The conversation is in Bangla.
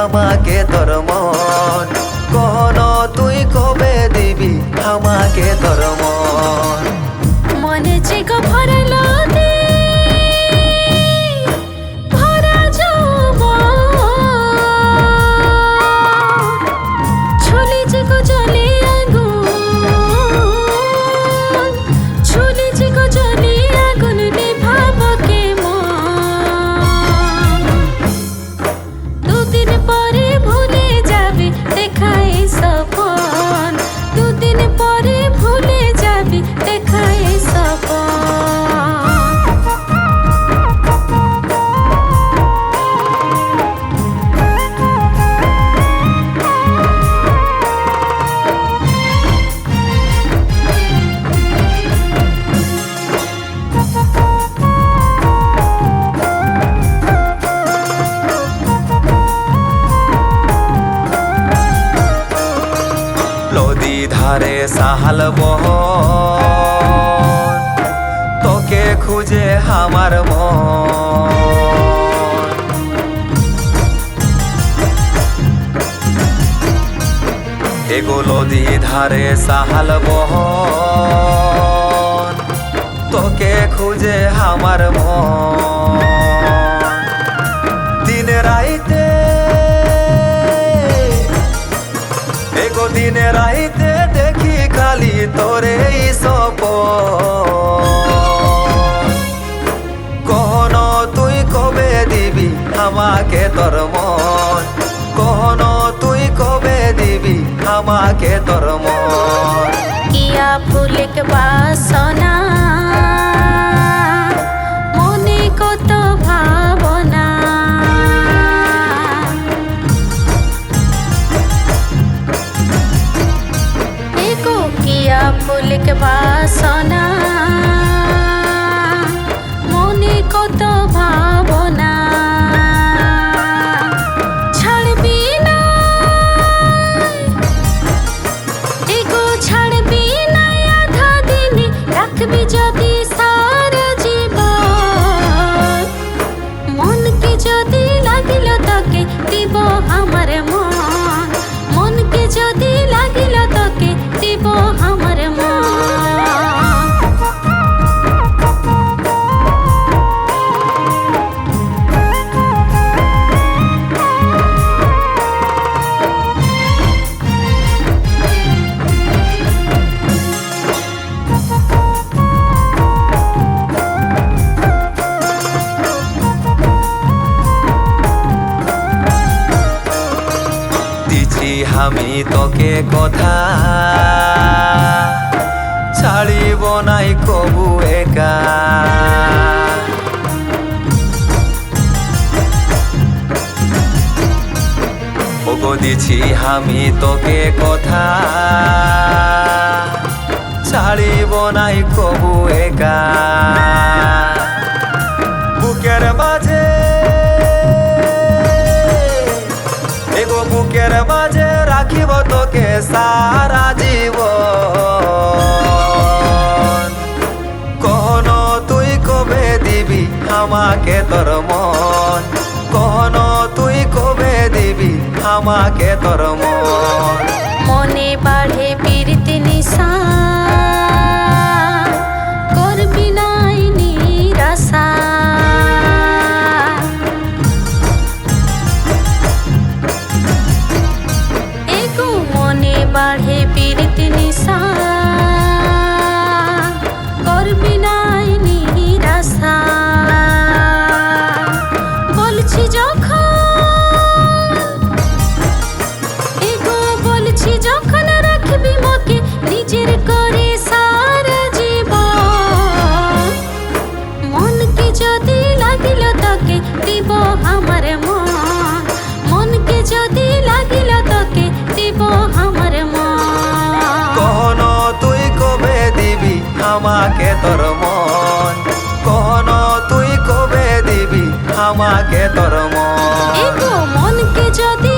আমাকে তোর মন, কহন তুই কবে দিবি আমাকে তোর মন। মনে যে গো ভরা নদী ভরা যৌবন, ছুলি যে গো জলে আগুন, ছুলি যে গো জলে আগুন নিভাবো কেমন। দুদিন পরে ভুলে যাবি দেখাই সপন, দুদিন পরে ভুলে যাবি দেখাই সপন। নদী ধারে সাহাল বহন, তোকে খুঁজে আমার মন। এগো নদী ধারে সাহাল বহন, তোকে খুঁজে আমার মন। দিন রাইতে এগো দিন রাইতে দেখি খালি তোরে সপন, কহন তুই কবে দিবি আমাকে তোর মন, কহন তুই কবে দিবি আমাকে তোর মন। কিয়া ফুলক বাসনা মনে কত ভাবনা, এগো কিয়া ফুলক বাসনা মনে কত ভাবনা। ছাড়বি না এগো ছাড়বি না আধা দিন, রাখবি যদি সারা জীবন। মনকে যদি লাগিল তোকে দিব আমার মন, মনকে যদি লাগিল তোকে দিব আমার মন। দিছি আমি তোকে কথা, ছাড়িব নাই কবু একা। ওগো দিছি আমি তোকে কথা, ছাড়িব নাই কবু একা। বুকের মাঝে এগো বুকের মাঝে রাখিব তোকে সারা জীবন, কহন তুই কবে দিবি আমাকে তোর মন, কহন তুই কবে দিবি আমাকে তোর মন। মনে বাড়ে পীড়িতি নিশা করবি নাই নিরাশা, এগো মনে বাড়ে পীড়িতি নিশা করবি নাই নিরাশা। বলছি যখন এগো বলছি যখন রাখবি মোকে নিজের করে সারা জীবন। মনকে যদি লাগিল তোকে দিব আমার মন, মনকে যদি লাগিল তোকে দিব আমার মন। কহন তুই কবে দিবি আমাকে তোর মন, কহন তুই কবে দিবি আমাকে তোর মন। এগো মনকে যদি